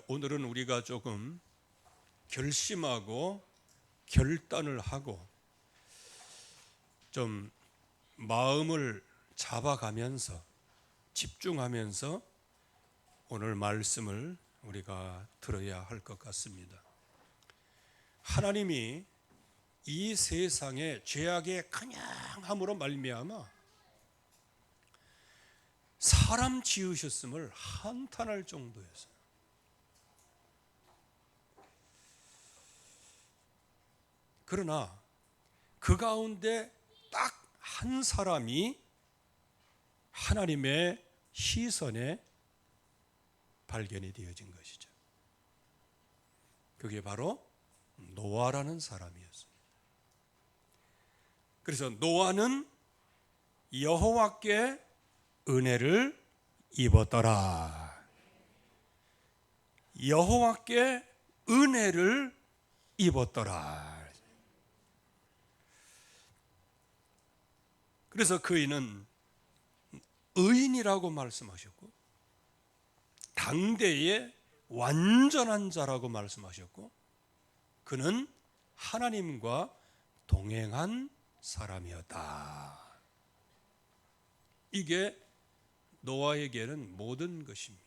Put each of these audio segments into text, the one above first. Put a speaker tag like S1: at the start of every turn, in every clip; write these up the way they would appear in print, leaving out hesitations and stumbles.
S1: 오늘은 우리가 조금 결심하고 결단을 하고 좀 마음을 잡아가면서 집중하면서 오늘 말씀을 우리가 들어야 할 것 같습니다. 하나님이 이 세상에 죄악의 강량함으로 말미암아 사람 지으셨음을 한탄할 정도였어요. 그러나 그 가운데 딱 한 사람이 하나님의 시선에 발견이 되어진 것이죠. 그게 바로 노아라는 사람이었습니다. 그래서 노아는 여호와께 은혜를 입었더라. 여호와께 은혜를 입었더라. 그래서 그이는 의인이라고 말씀하셨고 당대의 완전한 자라고 말씀하셨고 그는 하나님과 동행한 사람이었다. 이게 노아에게는 모든 것입니다.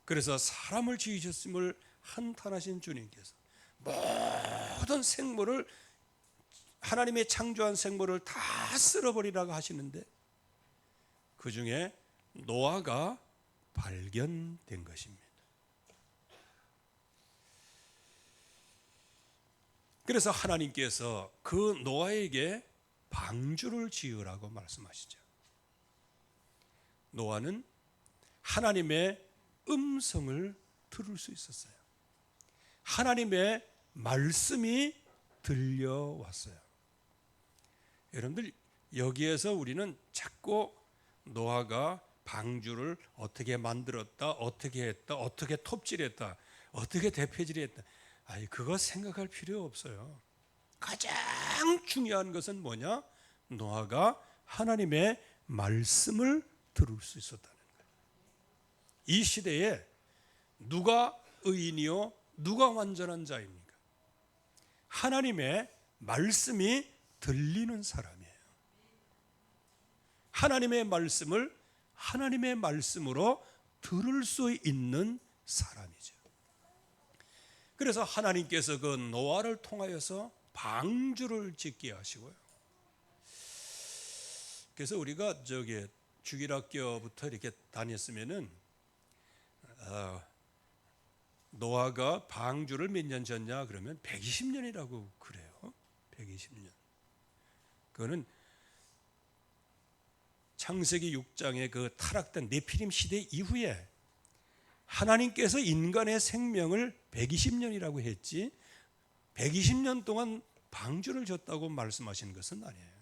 S1: 그래서 사람을 지으셨음을 한탄하신 주님께서 모든 생물을 하나님의 창조한 생물을 다 쓸어버리라고 하시는데 그 중에 노아가 발견된 것입니다. 그래서 하나님께서 그 노아에게 방주를 지으라고 말씀하시죠. 노아는 하나님의 음성을 들을 수 있었어요. 하나님의 말씀이 들려왔어요. 여러분들 여기에서 우리는 자꾸 노아가 방주를 어떻게 만들었다, 어떻게 했다, 어떻게 톱질했다, 어떻게 대패질했다, 그거 생각할 필요 없어요. 가장 중요한 것은 뭐냐? 노아가 하나님의 말씀을 들을 수 있었다는 거예요. 이 시대에 누가 의인이요? 누가 완전한 자입니까? 하나님의 말씀이 들리는 사람이에요. 하나님의 말씀을 하나님의 말씀으로 들을 수 있는 사람이죠. 그래서 하나님께서 그 노아를 통하여서 방주를 짓게 하시고요. 그래서 우리가 주일학교부터 이렇게 다녔으면은 노아가 방주를 몇 년 졌냐 그러면 120년이라고 그래요. 120년. 그거는 창세기 6장의 그 타락된 네피림 시대 이후에 하나님께서 인간의 생명을 120년이라고 했지 120년 동안 방주를 졌다고 말씀하신 것은 아니에요.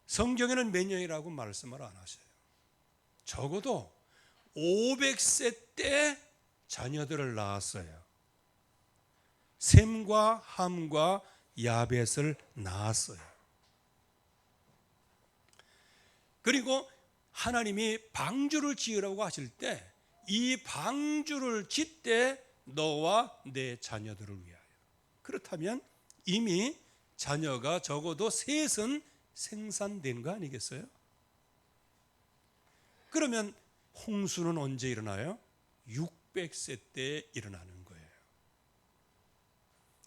S1: 성경에는 몇 년이라고 말씀을 안 하셔요. 적어도 500세 때 자녀들을 낳았어요. 셈과 함과 야벳을 낳았어요. 그리고 하나님이 방주를 지으라고 하실 때 이 방주를 짓되 너와 내 자녀들을 위하여. 그렇다면 이미 자녀가 적어도 셋은 생산된 거 아니겠어요? 그러면 홍수는 언제 일어나요? 600세 때 일어나는 거예요.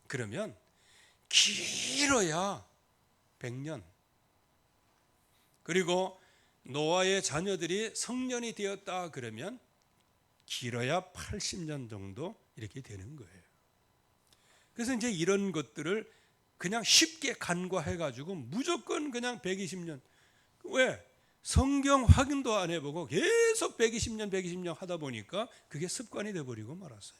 S1: 그러면 길어야 100년. 그리고 노아의 자녀들이 성년이 되었다 그러면 길어야 80년 정도 이렇게 되는 거예요. 그래서 이제 이런 것들을 그냥 쉽게 간과해가지고 무조건 그냥 120년. 왜? 성경 확인도 안 해보고 계속 120년 하다 보니까 그게 습관이 돼버리고 말았어요.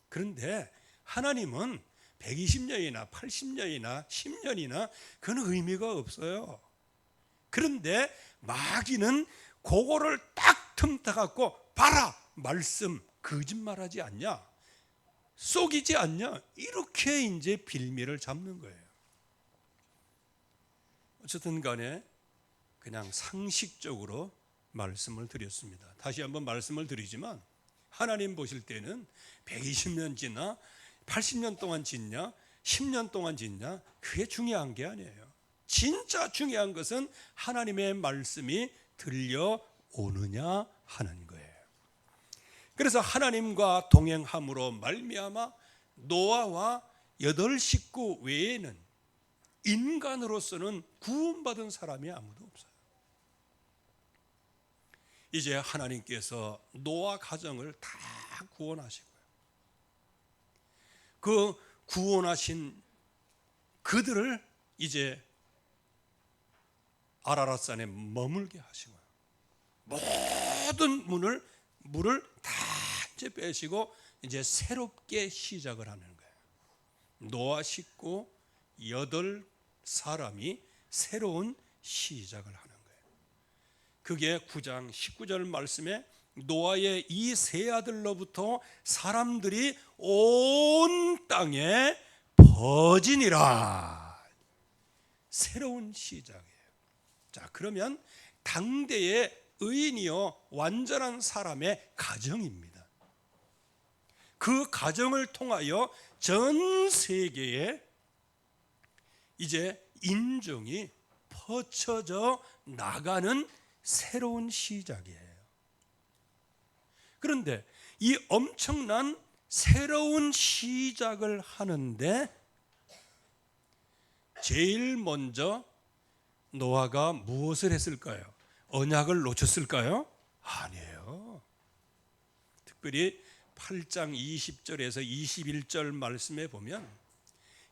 S1: 그런데 하나님은 120년이나 80년이나 10년이나 그건 의미가 없어요. 그런데 마귀는 그거를 딱 틈타갖고 봐라! 말씀 거짓말하지 않냐? 속이지 않냐? 이렇게 이제 빌미를 잡는 거예요. 어쨌든 간에 그냥 상식적으로 말씀을 드렸습니다. 다시 한번 말씀을 드리지만 하나님 보실 때는 120년 지나 80년 동안 짓냐 10년 동안 짓냐 그게 중요한 게 아니에요. 진짜 중요한 것은 하나님의 말씀이 들려오느냐 하는 거예요. 그래서 하나님과 동행함으로 말미암아 노아와 8 식구 외에는 인간으로서는 구원받은 사람이 아무도 없어요. 이제 하나님께서 노아 가정을 다 구원하시고요. 그 구원하신 그들을 이제 아라랏산에 머물게 하시고요. 모든 물을 다 이제 빼시고 이제 새롭게 시작을 하는 거예요. 노아 식구 8사람이 새로운 시작을 하는 거예요. 그게 9장 19절 말씀에 노아의 이 세 아들로부터 사람들이 온 땅에 퍼지니라. 새로운 시작이에요. 자, 그러면 당대의 의인이요 완전한 사람의 가정입니다. 그 가정을 통하여 전 세계에 이제 인종이 퍼쳐져 나가는 새로운 시작이에요. 그런데 이 엄청난 새로운 시작을 하는데 제일 먼저 노아가 무엇을 했을까요? 언약을 놓쳤을까요? 아니에요. 특별히 8장 20절에서 21절 말씀에 보면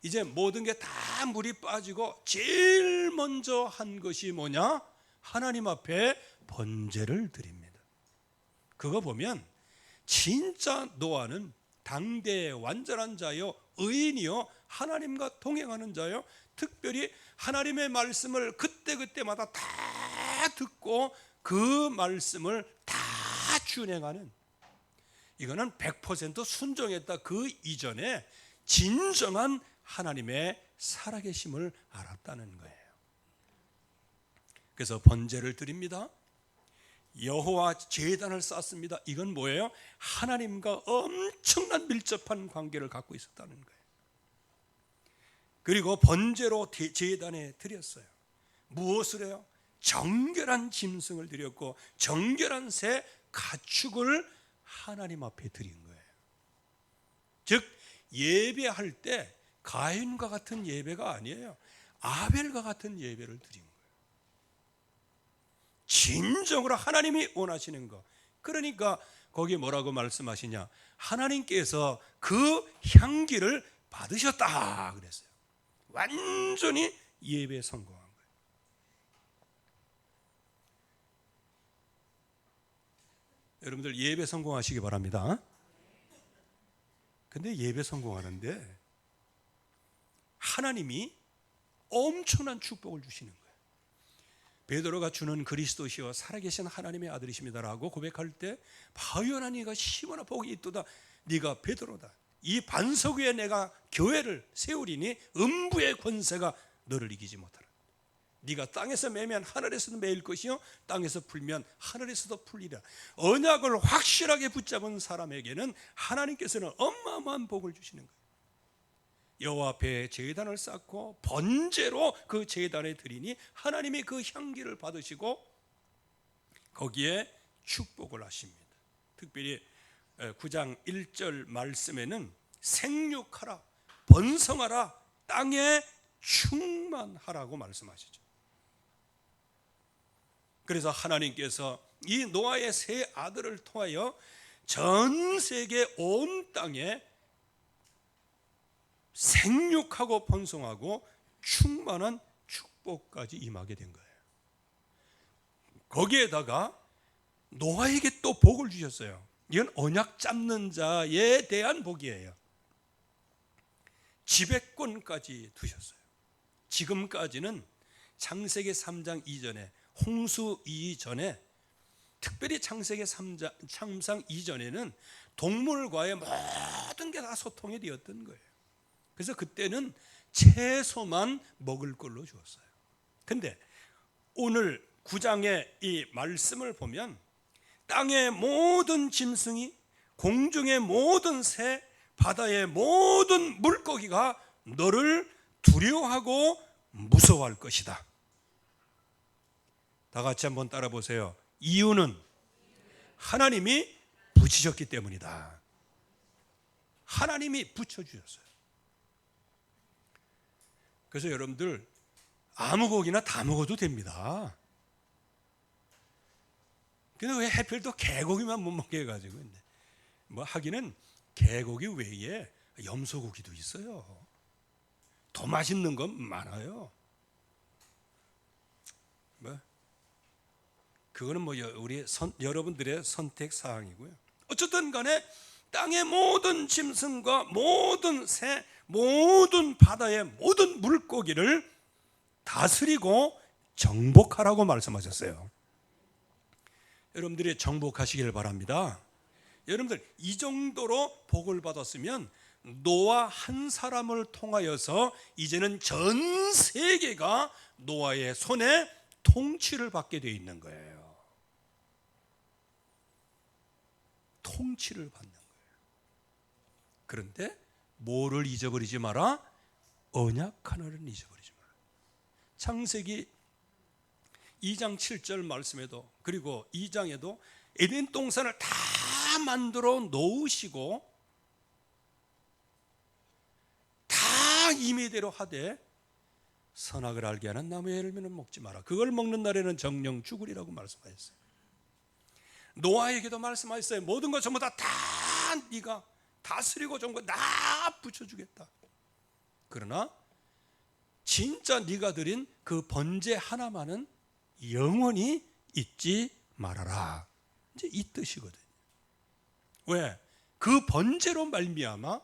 S1: 이제 모든 게 다 물이 빠지고 제일 먼저 한 것이 뭐냐? 하나님 앞에 번제를 드립니다. 그거 보면 진짜 노아는 당대의 완전한 자요 의인이요 하나님과 동행하는 자요 특별히 하나님의 말씀을 그때그때마다 다 듣고 그 말씀을 다 준행하는, 이거는 100% 순종했다. 그 이전에 진정한 하나님의 살아계심을 알았다는 거예요. 그래서 번제를 드립니다. 여호와 제단을 쌓습니다. 이건 뭐예요? 하나님과 엄청난 밀접한 관계를 갖고 있었다는 거예요. 그리고 번제로 제단에 드렸어요. 무엇을 해요? 정결한 짐승을 드렸고 정결한 새 가축을 하나님 앞에 드린 거예요. 즉 예배할 때 가인과 같은 예배가 아니에요. 아벨과 같은 예배를 드린 거예요. 진정으로 하나님이 원하시는 것. 그러니까 거기 뭐라고 말씀하시냐? 하나님께서 그 향기를 받으셨다 그랬어요. 완전히 예배에 성공한 거예요. 여러분들 예배 성공하시기 바랍니다. 근데 예배 성공하는데 하나님이 엄청난 축복을 주시는 거예요. 베드로가 주는 그리스도시여 살아계신 하나님의 아들이십니다라고 고백할 때 바요나니가 시모나 복이 있도다. 네가 베드로다. 이 반석 위에 내가 교회를 세우리니 음부의 권세가 너를 이기지 못하라. 네가 땅에서 매면 하늘에서도 매일 것이요 땅에서 풀면 하늘에서도 풀리라. 언약을 확실하게 붙잡은 사람에게는 하나님께서는 어마어마한 복을 주시는 거예요. 여호와 앞에 제단을 쌓고 번제로 그 제단에 드리니 하나님이 그 향기를 받으시고 거기에 축복을 하십니다. 특별히 9장 1절 말씀에는 생육하라, 번성하라, 땅에 충만하라고 말씀하시죠. 그래서 하나님께서 이 노아의 세 아들을 통하여 전 세계 온 땅에 생육하고 번성하고 충만한 축복까지 임하게 된 거예요. 거기에다가 노아에게 또 복을 주셨어요. 이건 언약 잡는 자에 대한 복이에요. 지배권까지 두셨어요. 지금까지는 창세기 3장 이전에, 홍수 이전에, 특별히 창세기 3장 창상 이전에는 동물과의 모든 게 다 소통이 되었던 거예요. 그래서 그때는 채소만 먹을 걸로 주었어요. 근데 오늘 9장의 이 말씀을 보면 땅의 모든 짐승이, 공중의 모든 새, 바다의 모든 물고기가 너를 두려워하고 무서워할 것이다. 다 같이 한번 따라 보세요. 이유는 하나님이 붙이셨기 때문이다. 하나님이 붙여주셨어요. 그래서 여러분들 아무 고기나 다 먹어도 됩니다. 근데 왜 하필 또 개고기만 못 먹게 해가지고, 뭐 하기는 개고기 외에 염소고기도 있어요. 더 맛있는 건 많아요. 뭐 그거는 뭐 우리 여러분들의 선택 사항이고요. 어쨌든 간에 땅의 모든 짐승과 모든 새, 모든 바다의 모든 물고기를 다스리고 정복하라고 말씀하셨어요. 여러분들이 정복하시길 바랍니다. 여러분들 이 정도로 복을 받았으면 노아 한 사람을 통하여서 이제는 전 세계가 노아의 손에 통치를 받게 되어 있는 거예요. 통치를 받는 거예요. 그런데 뭐를 잊어버리지 마라? 언약 하나를 잊어버리지 마라. 창세기 2장 7절 말씀에도, 그리고 2장에도 에덴 동산을 다 만들어 놓으시고 다 임의대로 하되 선악을 알게 하는 나무의 열매는 먹지 마라. 그걸 먹는 날에는 정령 죽으리라고 말씀하셨어요. 노아에게도 말씀하셨어요. 모든 것 전부 다 네가 다스리고 전부 다 붙여주겠다. 그러나 진짜 네가 드린 그 번제 하나만은 영원히 잊지 말아라. 이제 이 뜻이거든요. 왜? 그 번제로 말미암아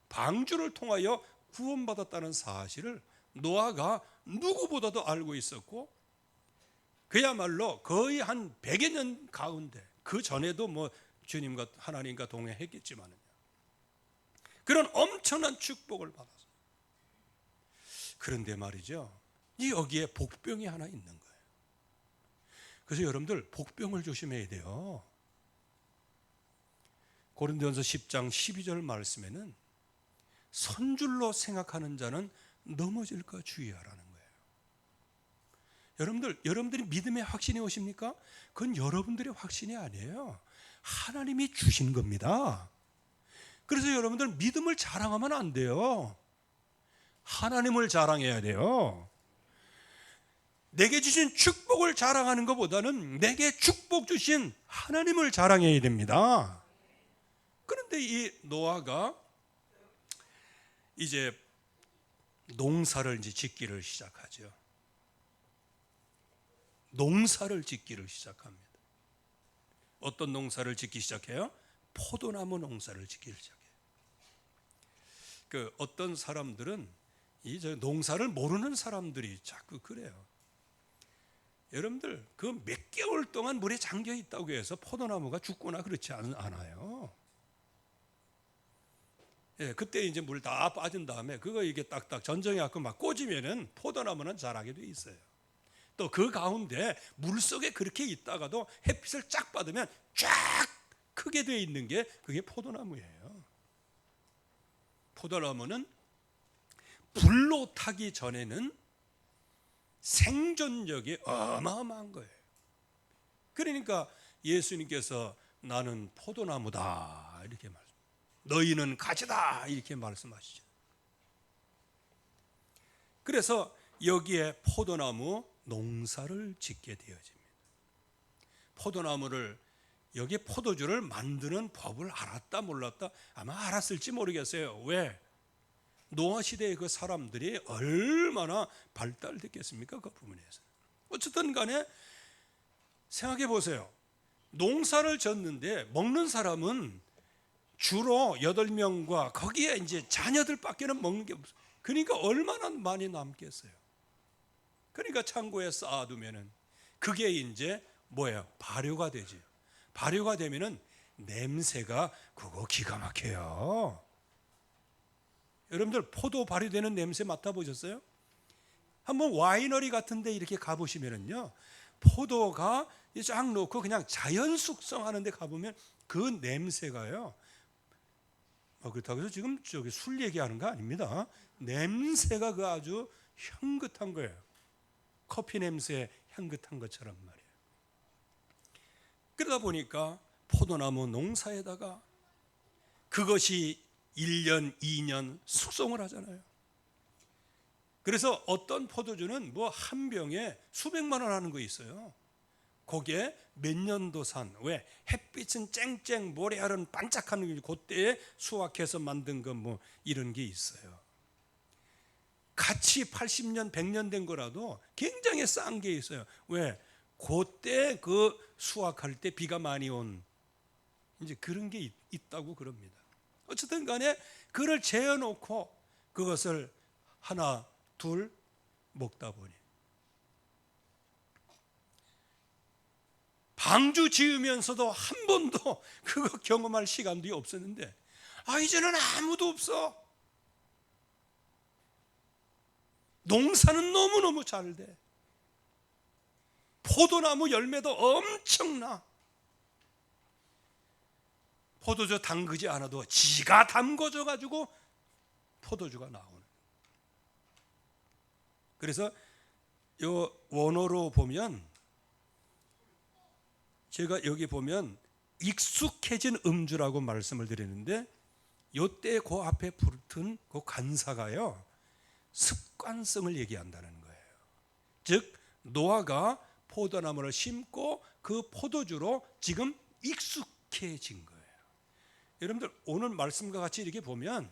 S1: 방주를 통하여 구원받았다는 사실을 노아가 누구보다도 알고 있었고, 그야말로 거의 한 100여 년 가운데, 그 전에도 뭐 주님과 하나님과 동행했겠지만요, 그런 엄청난 축복을 받았어요. 그런데 말이죠, 여기에 복병이 하나 있는 거예요. 그래서 여러분들 복병을 조심해야 돼요. 고린도전서 10장 12절 말씀에는 선줄로 생각하는 자는 넘어질까 주의하라는 거예요. 여러분들이 믿음의 확신이 오십니까? 그건 여러분들의 확신이 아니에요. 하나님이 주신 겁니다. 그래서 여러분들 믿음을 자랑하면 안 돼요. 하나님을 자랑해야 돼요. 내게 주신 축복을 자랑하는 것보다는 내게 축복 주신 하나님을 자랑해야 됩니다. 그런데 이 노아가 이제 농사를 이제 짓기를 시작하죠. 농사를 짓기를 시작합니다. 어떤 농사를 짓기 시작해요? 포도나무 농사를 짓기를 시작해요. 그 어떤 사람들은 이 농사를 모르는 사람들이 자꾸 그래요. 여러분들 그 몇 개월 동안 물에 잠겨 있다고 해서 포도나무가 죽거나 그렇지 않아요. 예, 그때 이제 물 다 빠진 다음에 그거 이게 딱딱 전정해 갖고 막 꽂으면은 포도나무는 자라게 돼 있어요. 또 그 가운데 물 속에 그렇게 있다가도 햇빛을 쫙 받으면 쫙 크게 돼 있는 게 그게 포도나무예요. 포도나무는 불로 타기 전에는 생존력이 어마어마한 거예요. 그러니까 예수님께서 나는 포도나무다 이렇게 말씀, 너희는 가지다 이렇게 말씀하시죠. 그래서 여기에 포도나무 농사를 짓게 되어집니다. 포도나무를, 여기에 포도주를 만드는 법을 알았다 몰랐다? 아마 알았을지 모르겠어요. 왜? 노아 시대의 그 사람들이 얼마나 발달됐겠습니까? 그 부분에서. 어쨌든 간에 생각해 보세요. 농사를 졌는데 먹는 사람은 주로 8명과 거기에 이제 자녀들밖에는 먹는 게 없어요. 그러니까 얼마나 많이 남겠어요. 그러니까 창고에 쌓아두면은 그게 이제 뭐예요? 발효가 되죠. 발효가 되면은 냄새가 그거 기가 막혀요. 여러분들 포도 발효되는 냄새 맡아보셨어요? 한번 와이너리 같은 데 이렇게 가보시면은요, 포도가 쫙 놓고 그냥 자연 숙성하는 데 가보면 그 냄새가요. 그렇다고 해서 지금 술 얘기하는 거 아닙니다. 냄새가 그 아주 향긋한 거예요. 커피 냄새 향긋한 것처럼 말이에요. 그러다 보니까 포도나무 농사에다가 그것이 1년, 2년 숙성을 하잖아요. 그래서 어떤 포도주는 뭐 한 병에 수백만 원 하는 거 있어요. 거기에 몇 년도산, 왜 햇빛은 쨍쨍 모래알은 반짝하는 게 그때에 수확해서 만든 거 뭐 이런 게 있어요. 같이 80년, 100년 된 거라도 굉장히 싼 게 있어요. 왜? 그때 그 수확할 때 비가 많이 온 이제 그런 게 있다고 그럽니다. 어쨌든 간에 그를 재어놓고 그것을 하나, 둘 먹다 보니 방주 지으면서도 한 번도 그거 경험할 시간도 없었는데 이제는 아무도 없어. 농사는 너무너무 잘 돼. 포도나무 열매도 엄청나. 포도주 담그지 않아도 지가 담궈져 가지고 포도주가 나오는. 그래서 요 원어로 보면 제가 여기 보면 익숙해진 음주라고 말씀을 드리는데 요때 그 앞에 붙은 그 간사가요 습관성을 얘기한다는 거예요. 즉 노아가 포도나무를 심고 그 포도주로 지금 익숙해진 거예요. 여러분들 오늘 말씀과 같이 이렇게 보면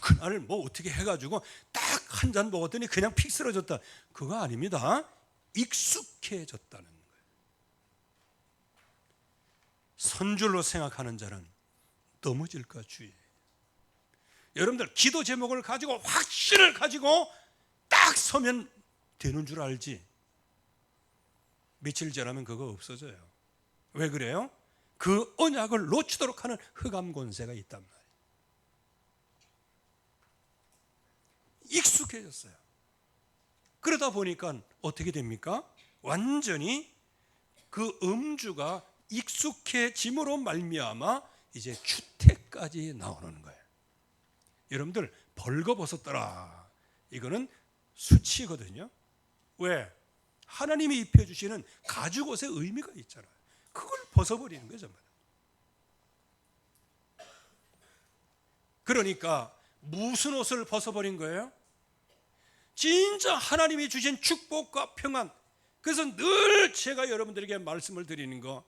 S1: 그날 뭐 어떻게 해가지고 딱 한 잔 먹었더니 그냥 픽 쓰러졌다. 그거 아닙니다. 익숙해졌다는 거예요. 선줄로 생각하는 자는 넘어질까 주의해요. 여러분들 기도 제목을 가지고 확신을 가지고 딱 서면 되는 줄 알지. 며칠 지나면 그거 없어져요. 왜 그래요? 그 언약을 놓치도록 하는 흑암 권세가 있단 말이에요. 익숙해졌어요. 그러다 보니까 어떻게 됩니까? 완전히 그 음주가 익숙해짐으로 말미암아 이제 추태까지 나오는 거예요. 여러분들 벌거벗었더라. 이거는 수치거든요. 왜? 하나님이 입혀주시는 가죽옷의 의미가 있잖아요. 그걸 벗어버리는 거죠. 그러니까 무슨 옷을 벗어버린 거예요? 진짜 하나님이 주신 축복과 평안. 그래서 늘 제가 여러분들에게 말씀을 드리는 거,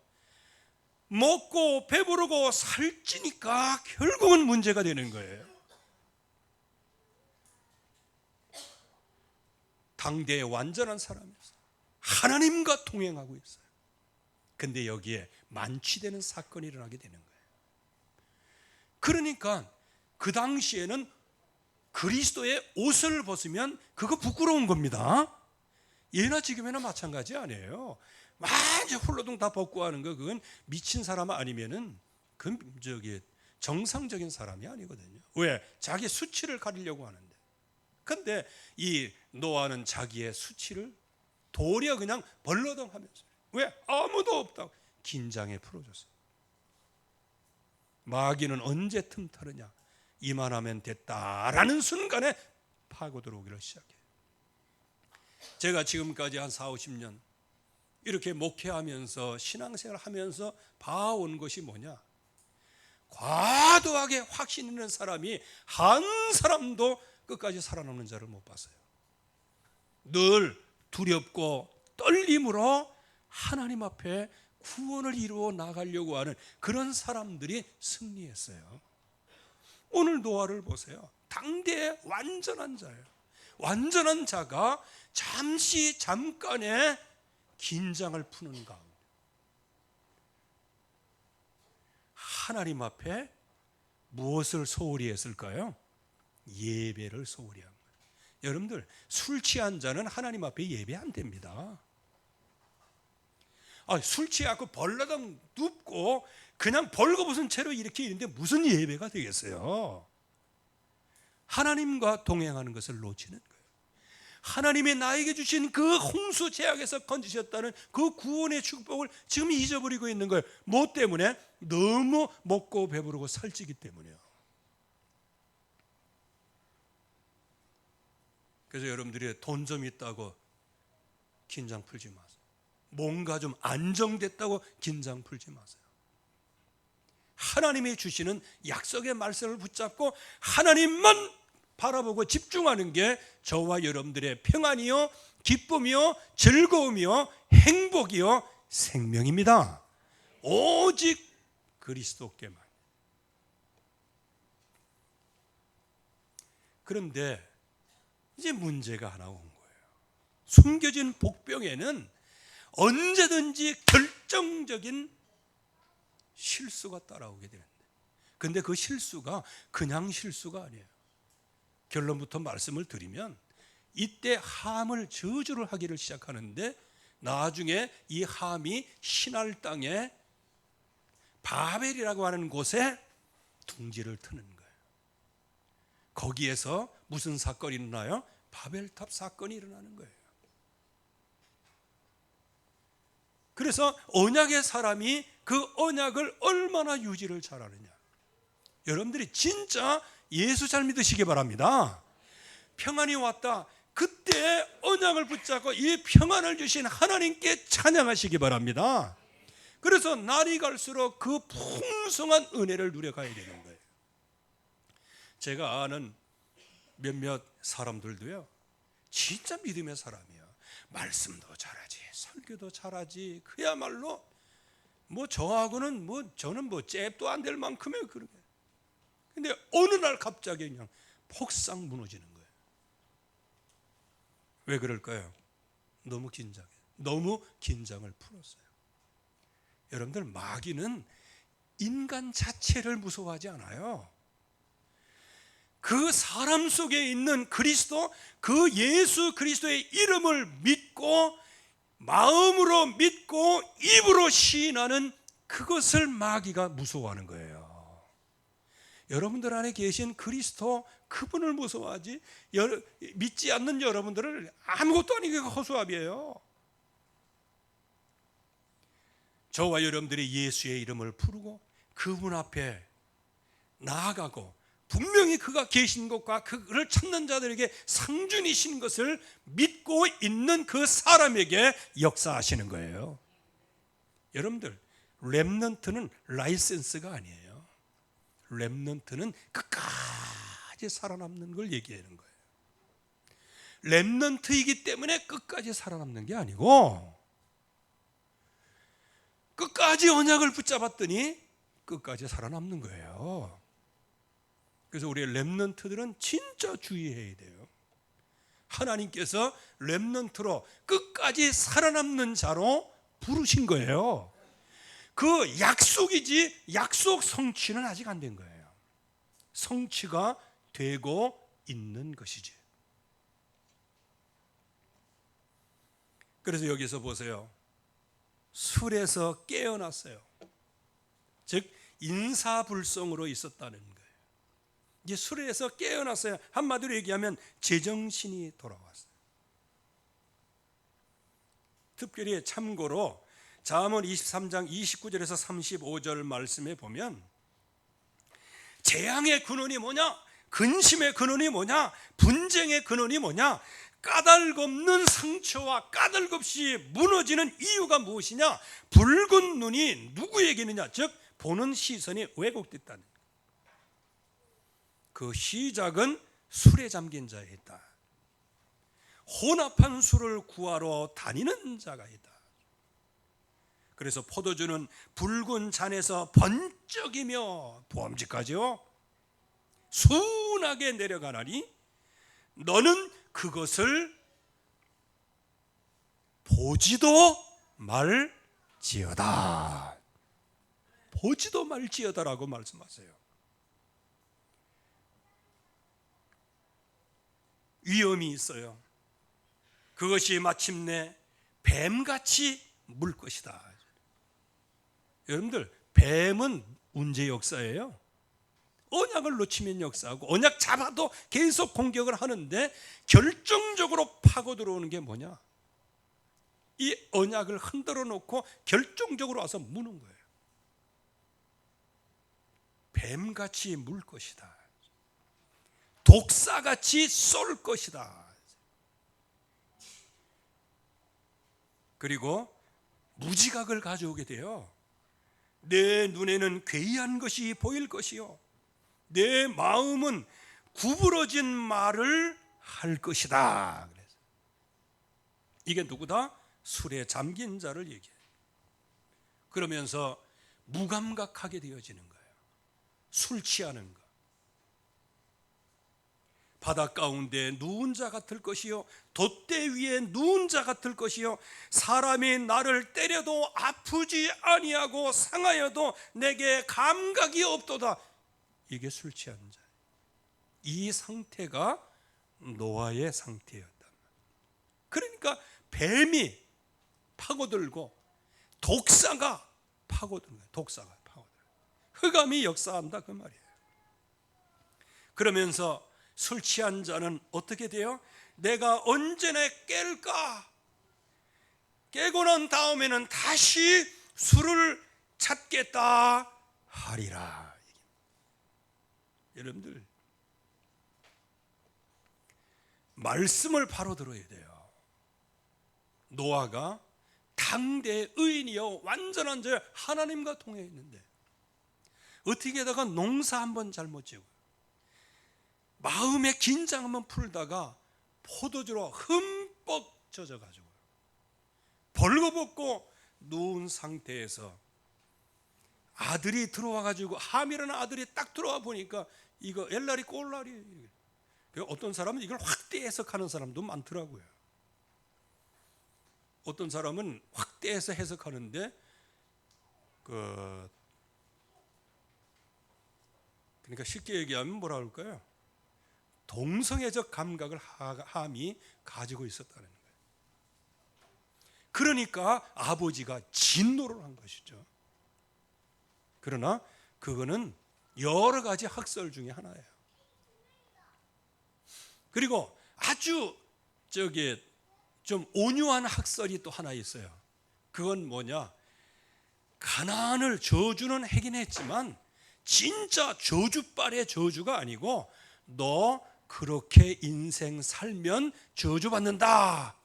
S1: 먹고 배부르고 살찌니까 결국은 문제가 되는 거예요. 당대의 완전한 사람이었어요. 하나님과 동행하고 있어요. 근데 여기에 만취되는 사건이 일어나게 되는 거예요. 그러니까 그 당시에는 그리스도의 옷을 벗으면 그거 부끄러운 겁니다. 예나 지금이나 마찬가지 아니에요. 완전 홀로동 다 벗고 하는 거 그건 미친 사람 아니면은 그 정상적인 사람이 아니거든요. 왜? 자기 수치를 가리려고 하는데. 근데 이 노아는 자기의 수치를 도리어 그냥 벌러덩하면서 왜? 아무도 없다고 긴장에 풀어줬어요. 마귀는 언제 틈타느냐? 이만하면 됐다라는 순간에 파고 들어오기를 시작해요. 제가 지금까지 한 4, 50년 이렇게 목회하면서 신앙생활 하면서 봐온 것이 뭐냐? 과도하게 확신 있는 사람이 한 사람도 끝까지 살아남는 자를 못 봤어요. 늘 두렵고 떨림으로 하나님 앞에 구원을 이루어 나가려고 하는 그런 사람들이 승리했어요. 오늘 노아를 보세요. 당대의 완전한 자예요. 완전한 자가 잠깐의 긴장을 푸는 가운데 하나님 앞에 무엇을 소홀히 했을까요? 예배를 소홀히 한 거예요. 여러분들 술 취한 자는 하나님 앞에 예배 안 됩니다. 술 취하고 벌러덩 눕고 그냥 벌거벗은 채로 이렇게 있는데 무슨 예배가 되겠어요? 하나님과 동행하는 것을 놓치는 거예요. 하나님이 나에게 주신 그 홍수 재앙에서 건지셨다는 그 구원의 축복을 지금 잊어버리고 있는 거예요. 뭐 때문에? 너무 먹고 배부르고 살찌기 때문이에요. 그래서 여러분들이 돈 좀 있다고 긴장 풀지 마세요. 뭔가 좀 안정됐다고 긴장 풀지 마세요. 하나님이 주시는 약속의 말씀을 붙잡고 하나님만 바라보고 집중하는 게 저와 여러분들의 평안이요, 기쁨이요, 즐거움이요, 행복이요, 생명입니다. 오직 그리스도께만. 그런데 이제 문제가 하나 온 거예요. 숨겨진 복병에는 언제든지 결정적인 실수가 따라오게 되는데, 근데 그 실수가 그냥 실수가 아니에요. 결론부터 말씀을 드리면 이때 함을 저주를 하기를 시작하는데, 나중에 이 함이 신할 땅에 바벨이라고 하는 곳에 둥지를 트는 거예요. 거기에서 무슨 사건이 일어나요? 바벨탑 사건이 일어나는 거예요. 그래서 언약의 사람이 그 언약을 얼마나 유지를 잘하느냐. 여러분들이 진짜 예수 잘 믿으시기 바랍니다. 평안이 왔다. 그때 언약을 붙잡고 이 평안을 주신 하나님께 찬양하시기 바랍니다. 그래서 날이 갈수록 그 풍성한 은혜를 누려가야 되는 거예요. 제가 아는 몇몇 사람들도요, 진짜 믿음의 사람이에요. 말씀도 잘하지, 설교도 잘하지, 그야말로 뭐 저하고는 저는 잽도 안 될 만큼의 그러게. 근데 어느 날 갑자기 그냥 폭삭 무너지는 거예요. 왜 그럴까요? 너무 긴장해. 너무 긴장을 풀었어요. 여러분들, 마귀는 인간 자체를 무서워하지 않아요. 그 사람 속에 있는 그리스도, 그 예수 그리스도의 이름을 믿고 마음으로 믿고 입으로 시인하는 그것을 마귀가 무서워하는 거예요. 여러분들 안에 계신 그리스도, 그분을 무서워하지 믿지 않는 여러분들을 아무것도 아니게 허수아비예요. 저와 여러분들이 예수의 이름을 부르고 그분 앞에 나아가고 분명히 그가 계신 것과 그를 찾는 자들에게 상준이신 것을 믿고 있는 그 사람에게 역사하시는 거예요. 여러분들, 렘넌트는 라이센스가 아니에요. 렘넌트는 끝까지 살아남는 걸 얘기하는 거예요. 렘넌트이기 때문에 끝까지 살아남는 게 아니고, 끝까지 언약을 붙잡았더니 끝까지 살아남는 거예요. 그래서 우리 렘넌트들은 진짜 주의해야 돼요. 하나님께서 렘넌트로 끝까지 살아남는 자로 부르신 거예요. 그 약속이지 약속 성취는 아직 안 된 거예요. 성취가 되고 있는 것이지. 그래서 여기서 보세요. 술에서 깨어났어요. 즉 인사불성으로 있었다는 거예요. 이제 술에서 깨어났어요. 한마디로 얘기하면 제정신이 돌아왔어요. 특별히 참고로 잠언 23장 29절에서 35절 말씀에 보면, 재앙의 근원이 뭐냐? 근심의 근원이 뭐냐? 분쟁의 근원이 뭐냐? 까닭없는 상처와 까닭없이 무너지는 이유가 무엇이냐? 붉은 눈이 누구에게 있느냐? 즉 보는 시선이 왜곡됐다는 거예요. 그 시작은 술에 잠긴 자에 있다. 혼합한 술을 구하러 다니는 자가 있다. 그래서 포도주는 붉은 잔에서 번쩍이며 보험직하죠. 순하게 내려가나니 너는 그것을 보지도 말지어다. 보지도 말지어다라고 말씀하세요. 위험이 있어요. 그것이 마침내 뱀같이 물 것이다. 여러분들, 뱀은 문제 역사예요. 언약을 놓치면 역사하고 언약 잡아도 계속 공격을 하는데 결정적으로 파고 들어오는 게 뭐냐? 이 언약을 흔들어 놓고 결정적으로 와서 무는 거예요. 뱀같이 물 것이다. 독사같이 쏠 것이다. 그리고 무지각을 가져오게 돼요. 내 눈에는 괴이한 것이 보일 것이요 내 마음은 구부러진 말을 할 것이다. 그래서 이게 누구다? 술에 잠긴 자를 얘기해요. 그러면서 무감각하게 되어지는 거예요. 술 취하는 거. 바다 가운데 누운 자 같을 것이요 돛대 위에 누운 자 같을 것이요 사람이 나를 때려도 아프지 아니하고 상하여도 내게 감각이 없도다. 이게 술 취한 자. 이 상태가 노아의 상태였다. 그러니까 뱀이 파고들고 독사가 파고드는 거예요. 독사가 파고들고 흑암이 역사한다 그 말이에요. 그러면서 술 취한 자는 어떻게 돼요? 내가 언제나 깰까? 깨고 난 다음에는 다시 술을 찾겠다 하리라. 여러분들 말씀을 바로 들어야 돼요. 노아가 당대 의인이요 완전한 자 하나님과 통해 있는데 어떻게 하다가 농사 한번 잘못 지고 마음의 긴장 한번 풀다가 포도주로 흠뻑 젖어가지고 벌거벗고 누운 상태에서 아들이 들어와가지고 함이라는 아들이 딱 들어와 보니까 이거 엘라리 꼴라리. 어떤 사람은 이걸 확대 해석하는 사람도 많더라고요. 어떤 사람은 확대해서 해석하는데 그러니까 쉽게 얘기하면 뭐라 할까요? 동성애적 감각을 함이 가지고 있었다는 거예요. 그러니까 아버지가 진노를 한 것이죠. 그러나 그거는 여러 가지 학설 중에 하나예요. 그리고 아주 좀 온유한 학설이 또 하나 있어요. 그건 뭐냐? 가나안을 저주는 하긴 했지만 진짜 저주빨의 저주가 아니고 너 그렇게 인생 살면 저주받는다.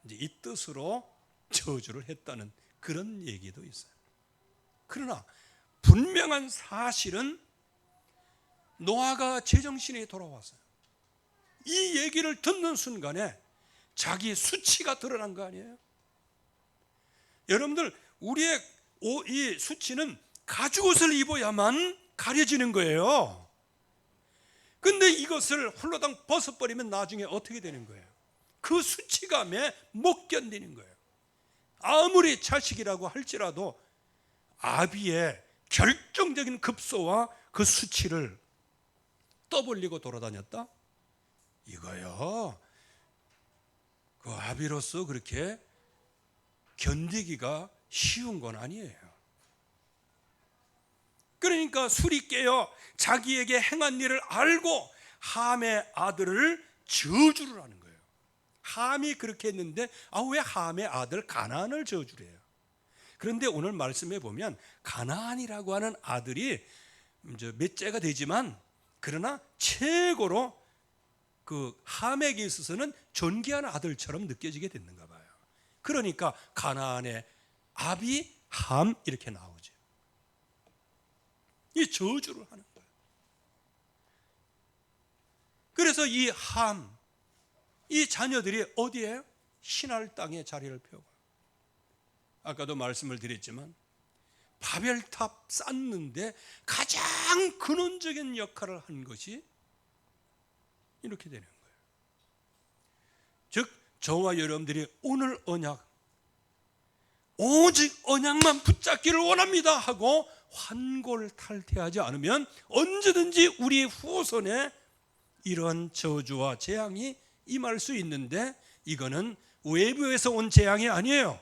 S1: 이제 이 뜻으로 저주를 했다는 그런 얘기도 있어요. 그러나 분명한 사실은 노아가 제정신이 돌아왔어요. 이 얘기를 듣는 순간에 자기 수치가 드러난 거 아니에요? 여러분들 우리의 이 수치는 가죽옷을 입어야만 가려지는 거예요. 근데 이것을 홀로당 벗어버리면 나중에 어떻게 되는 거예요? 그 수치감에 못 견디는 거예요. 아무리 자식이라고 할지라도 아비의 결정적인 급소와 그 수치를 떠벌리고 돌아다녔다? 이거요, 그 아비로서 그렇게 견디기가 쉬운 건 아니에요. 그러니까 술이 깨어 자기에게 행한 일을 알고 함의 아들을 저주를 하는 거예요. 함이 그렇게 했는데 왜 함의 아들 가나안을 저주를 해요? 그런데 오늘 말씀해 보면 가나안이라고 하는 아들이 몇째가 되지만 그러나 최고로 그 함에게 있어서는 존귀한 아들처럼 느껴지게 됐는가 봐요. 그러니까 가나안의 아비 함 이렇게 나오죠. 이 저주를 하는 거예요. 그래서 이 함, 이 자녀들이 어디에? 신할 땅에 자리를 펴고, 아까도 말씀을 드렸지만 바벨탑 쌓는데 가장 근원적인 역할을 한 것이 이렇게 되는 거예요. 즉 저와 여러분들이 오늘 언약, 오직 언약만 붙잡기를 원합니다 하고 환골탈태하지 않으면 언제든지 우리 후손에 이런 저주와 재앙이 임할 수 있는데, 이거는 외부에서 온 재앙이 아니에요.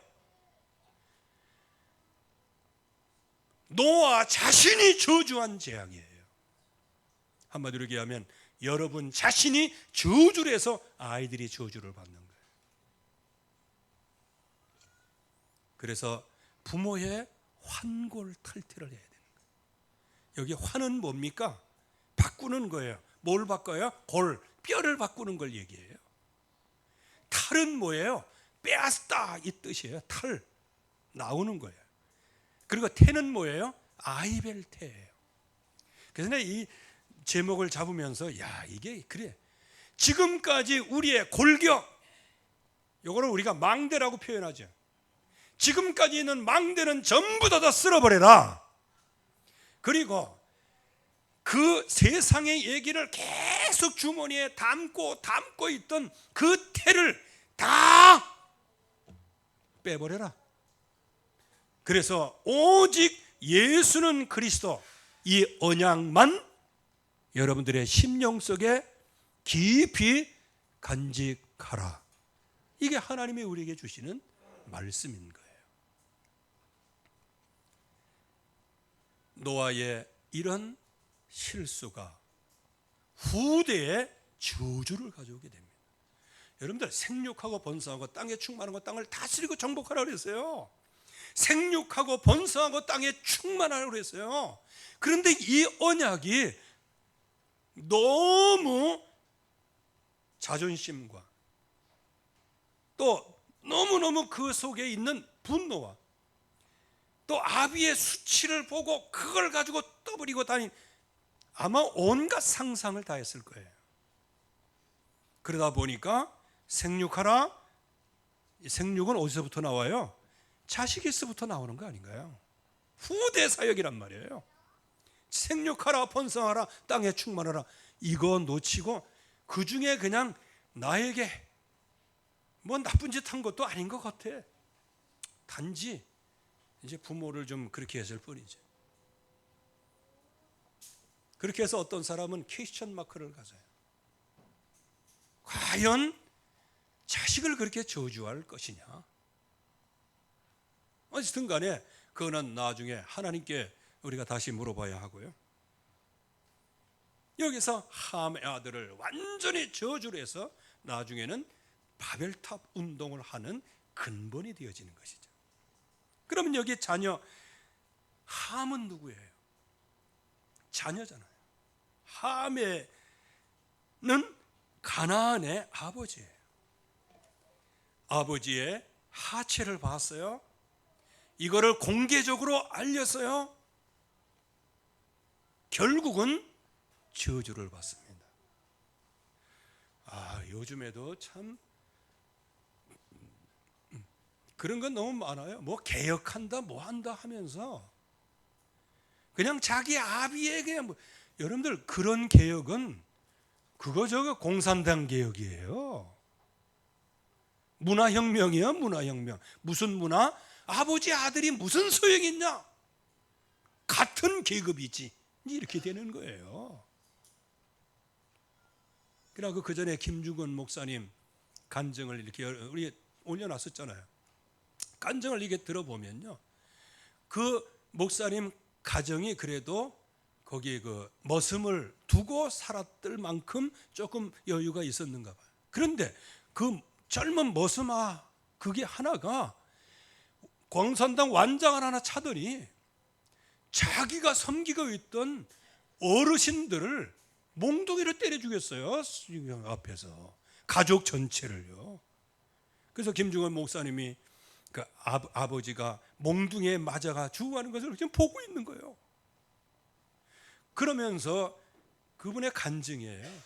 S1: 노아 자신이 저주한 재앙이에요. 한마디로 얘기하면 여러분 자신이 저주를 해서 아이들이 저주를 받는 거예요. 그래서 부모의 환골탈태를 해야 되는 거예요. 여기 환은 뭡니까? 바꾸는 거예요. 뭘 바꿔요? 골, 뼈를 바꾸는 걸 얘기해요. 탈은 뭐예요? 빼앗다 이 뜻이에요. 탈, 나오는 거예요. 그리고 태는 뭐예요? 아이벨태예요. 그래서 내가 이 제목을 잡으면서 야, 이게 그래, 지금까지 우리의 골격, 이거를 우리가 망대라고 표현하죠. 지금까지 있는 망대는 전부 다 쓸어버려라. 그리고 그 세상의 얘기를 계속 주머니에 담고 있던 그 태를 다 빼버려라. 그래서 오직 예수는 그리스도, 이 언약만 여러분들의 심령 속에 깊이 간직하라. 이게 하나님이 우리에게 주시는 말씀인 거예요. 노아의 이런 실수가 후대에 저주를 가져오게 됩니다. 여러분들 생육하고 번성하고 땅에 충만한 거 땅을 다스리고 정복하라고 그랬어요. 생육하고 번성하고 땅에 충만하라고 그랬어요. 그런데 이 언약이 너무 자존심과 또 너무너무 그 속에 있는 분노와 또 아비의 수치를 보고 그걸 가지고 떠버리고 다닌, 아마 온갖 상상을 다 했을 거예요. 그러다 보니까 생육하라, 생육은 어디서부터 나와요? 자식에서부터 나오는 거 아닌가요? 후대 사역이란 말이에요. 생육하라, 번성하라, 땅에 충만하라, 이거 놓치고 그 중에 그냥 나에게 뭐 나쁜 짓 한 것도 아닌 것 같아. 단지 이제 부모를 좀 그렇게 했을 뿐이죠. 그렇게 해서 어떤 사람은 퀘스천 마크를 가져요. 과연 자식을 그렇게 저주할 것이냐? 어쨌든 간에 그거는 나중에 하나님께 우리가 다시 물어봐야 하고요. 여기서 함의 아들을 완전히 저주를 해서 나중에는 바벨탑 운동을 하는 근본이 되어지는 것이죠. 그러면 여기 자녀, 함은 누구예요? 자녀잖아요. 함에는 가나안의 아버지예요. 아버지의 하체를 봤어요. 이거를 공개적으로 알렸어요. 결국은 저주를 받습니다. 요즘에도 참 그런 건 너무 많아요. 뭐 개혁한다 뭐 한다 하면서 그냥 자기 아비에게 여러분들 그런 개혁은 그거 저거 공산당 개혁이에요. 문화혁명이야, 문화혁명. 무슨 문화? 아버지 아들이 무슨 소용이 있냐? 같은 계급이지. 이렇게 되는 거예요. 그러고 그 전에 김중건 목사님 간증을 이렇게 우리 올려놨었잖아요. 간증을 이게 들어보면요, 그 목사님 가정이 그래도 거기에 그 머슴을 두고 살았을 만큼 조금 여유가 있었는가 봐요. 그런데 그 젊은 머슴아, 그게 하나가 공산당 완장을 하나 차더니 자기가 섬기고 있던 어르신들을 몽둥이로 때려 죽였어요. 앞에서 가족 전체를요. 그래서 김중원 목사님이 그 아버지가 몽둥이에 맞아가 죽어가는 것을 지금 보고 있는 거예요. 그러면서 그분의 간증이에요.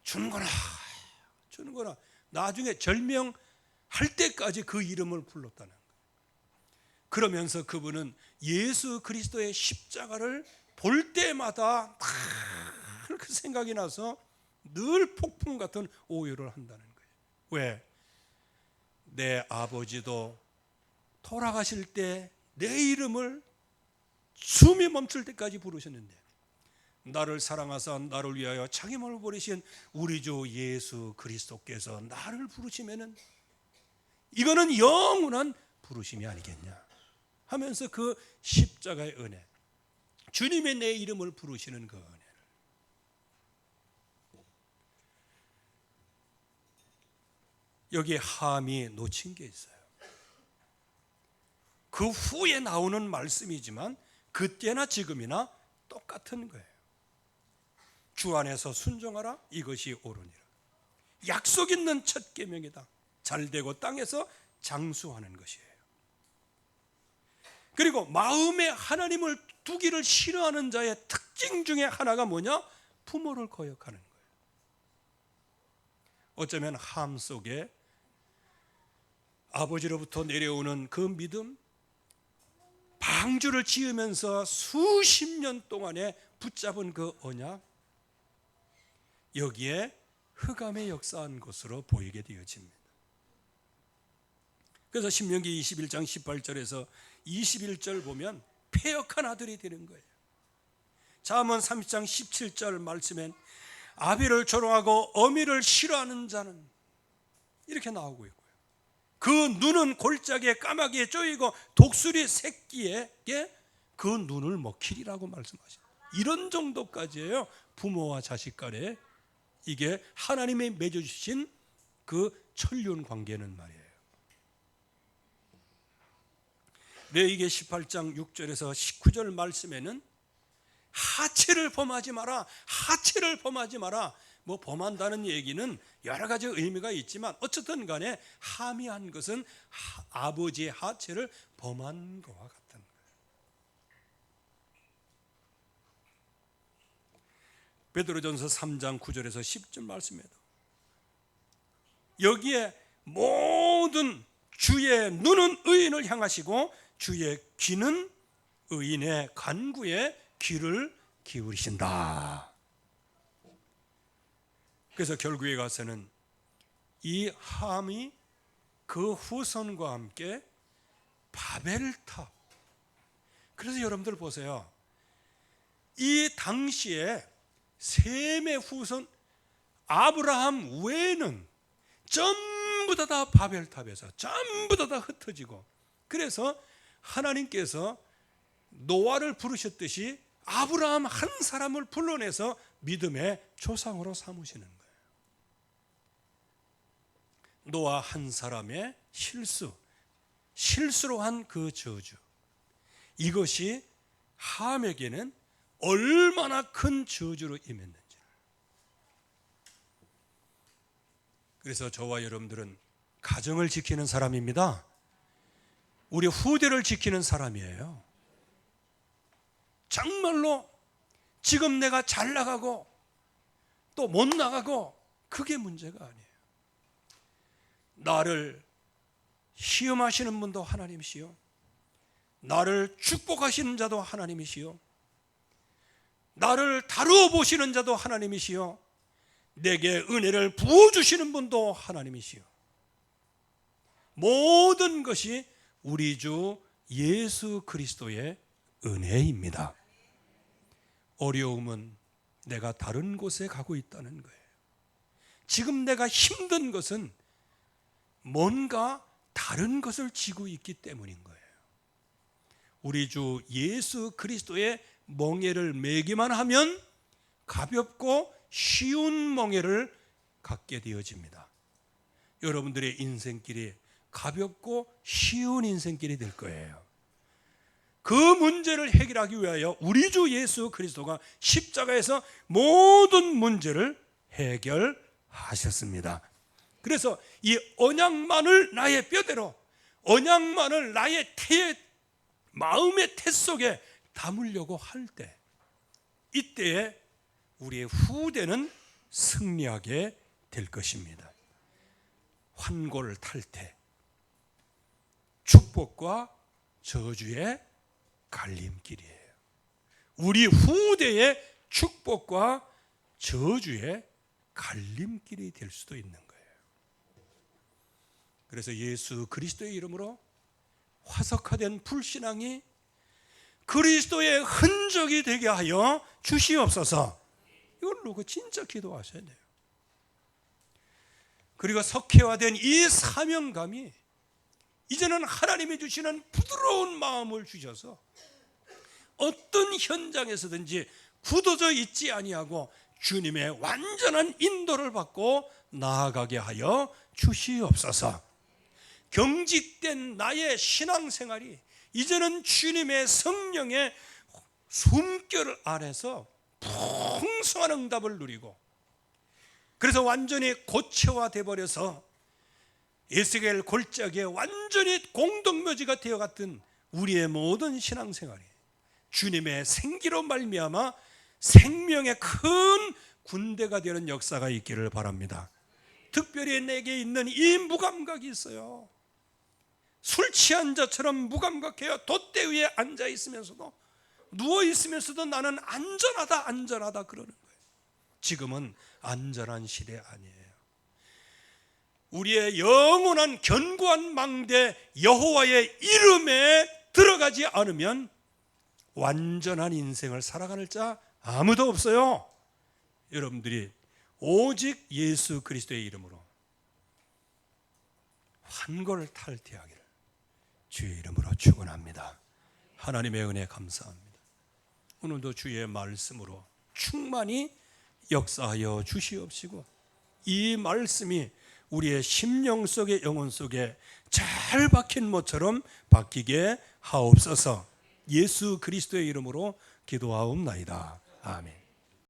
S1: 주는거나 나중에 절명할 때까지 그 이름을 불렀다는 거예요. 그러면서 그분은 예수 그리스도의 십자가를 볼 때마다 그 생각이 나서 늘 폭풍 같은 오열을 한다는 거예요. 왜? 내 아버지도 돌아가실 때 내 이름을 숨이 멈출 때까지 부르셨는데, 나를 사랑하사 나를 위하여 자기 몸을 버리신 우리 주 예수 그리스도께서 나를 부르시면은 이거는 영원한 부르심이 아니겠냐 하면서 그 십자가의 은혜, 주님의 내 이름을 부르시는 그 은혜를 여기에 함이 놓친 게 있어요. 그 후에 나오는 말씀이지만 그때나 지금이나 똑같은 거예요. 주 안에서 순종하라, 이것이 옳으니라. 약속 있는 첫 계명이다. 잘되고 땅에서 장수하는 것이에요. 그리고 마음에 하나님을 두기를 싫어하는 자의 특징 중에 하나가 뭐냐? 부모를 거역하는 거예요. 어쩌면 함 속에 아버지로부터 내려오는 그 믿음, 방주를 지으면서 수십 년 동안에 붙잡은 그 언약, 여기에 흑암의 역사한 것으로 보이게 되어집니다. 그래서 신명기 21장 18절에서 21절 보면 패역한 아들이 되는 거예요. 잠언 30장 17절 말씀엔 아비를 조롱하고 어미를 싫어하는 자는, 이렇게 나오고 있고요. 그 눈은 골짜기에 까마귀에 쪼이고 독수리 새끼에게 그 눈을 먹히리라고 말씀하십니다. 이런 정도까지예요. 부모와 자식 간에 이게 하나님이 맺어주신 그 천륜 관계는 말이에요. 레위기 18장 6절에서 19절 말씀에는 하체를 범하지 마라, 하체를 범하지 마라. 뭐 범한다는 얘기는 여러 가지 의미가 있지만 어쨌든 간에 함이 한 것은 아버지의 하체를 범한 것과 같은 거예요. 베드로전서 3장 9절에서 10절 말씀에도 여기에 모든 주의 눈은 의인을 향하시고 주의 귀는 의인의 간구에 귀를 기울이신다. 그래서 결국에 가서는 이 함이 그 후손과 함께 바벨탑. 그래서 여러분들 보세요. 이 당시에 셈의 후손 아브라함 외에는 전부 다 바벨탑에서 전부 다 흩어지고, 그래서 하나님께서 노아를 부르셨듯이 아브라함 한 사람을 불러내서 믿음의 조상으로 삼으시는 거예요. 노아 한 사람의 실수로 한 그 저주, 이것이 함에게는 얼마나 큰 저주로 임했는지. 그래서 저와 여러분들은 가정을 지키는 사람입니다. 우리 후대를 지키는 사람이에요. 정말로 지금 내가 잘 나가고 또 못 나가고 그게 문제가 아니에요. 나를 시험하시는 분도 하나님이시요, 나를 축복하시는 자도 하나님이시요, 나를 다루어 보시는 자도 하나님이시요, 내게 은혜를 부어주시는 분도 하나님이시요, 모든 것이 우리 주 예수 그리스도의 은혜입니다. 어려움은 내가 다른 곳에 가고 있다는 거예요. 지금 내가 힘든 것은 뭔가 다른 것을 지고 있기 때문인 거예요. 우리 주 예수 그리스도의 멍에를 매기만 하면 가볍고 쉬운 멍에를 갖게 되어집니다. 여러분들의 인생길이 가볍고 쉬운 인생길이 될 거예요. 그 문제를 해결하기 위하여 우리 주 예수 그리스도가 십자가에서 모든 문제를 해결하셨습니다. 그래서 이 언약만을 나의 뼈대로, 언약만을 나의 태의 마음의 태 속에 담으려고 할 때, 이때에 우리의 후대는 승리하게 될 것입니다. 환골탈태, 축복과 저주의 갈림길이에요. 우리 후대의 축복과 저주의 갈림길이 될 수도 있는 거예요. 그래서 예수 그리스도의 이름으로 화석화된 불신앙이 그리스도의 흔적이 되게 하여 주시옵소서. 이걸 놓고 진짜 기도하셔야 돼요. 그리고 석회화된 이 사명감이 이제는 하나님이 주시는 부드러운 마음을 주셔서 어떤 현장에서든지 굳어져 있지 아니하고 주님의 완전한 인도를 받고 나아가게 하여 주시옵소서. 경직된 나의 신앙생활이 이제는 주님의 성령의 숨결 안에서 풍성한 응답을 누리고, 그래서 완전히 고체화돼 버려서 에스겔 골짜기에 완전히 공동묘지가 되어갔던 우리의 모든 신앙생활이 주님의 생기로 말미암아 생명의 큰 군대가 되는 역사가 있기를 바랍니다. 특별히 내게 있는 이 무감각이 있어요. 술 취한 자처럼 무감각해요. 돛대 위에 앉아 있으면서도, 누워 있으면서도 나는 안전하다 안전하다 그러는 거예요. 지금은 안전한 시대 아니에요. 우리의 영원한 견고한 망대 여호와의 이름에 들어가지 않으면 완전한 인생을 살아가는 자 아무도 없어요. 여러분들이 오직 예수 그리스도의 이름으로 환골을 탈퇴하기를 주의 이름으로 축원합니다. 하나님의 은혜 감사합니다. 오늘도 주의 말씀으로 충만히 역사하여 주시옵시고, 이 말씀이 우리의 심령 속에, 영혼 속에 잘 박힌 모처럼 박히게 하옵소서. 예수 그리스도의 이름으로 기도하옵나이다. 아멘.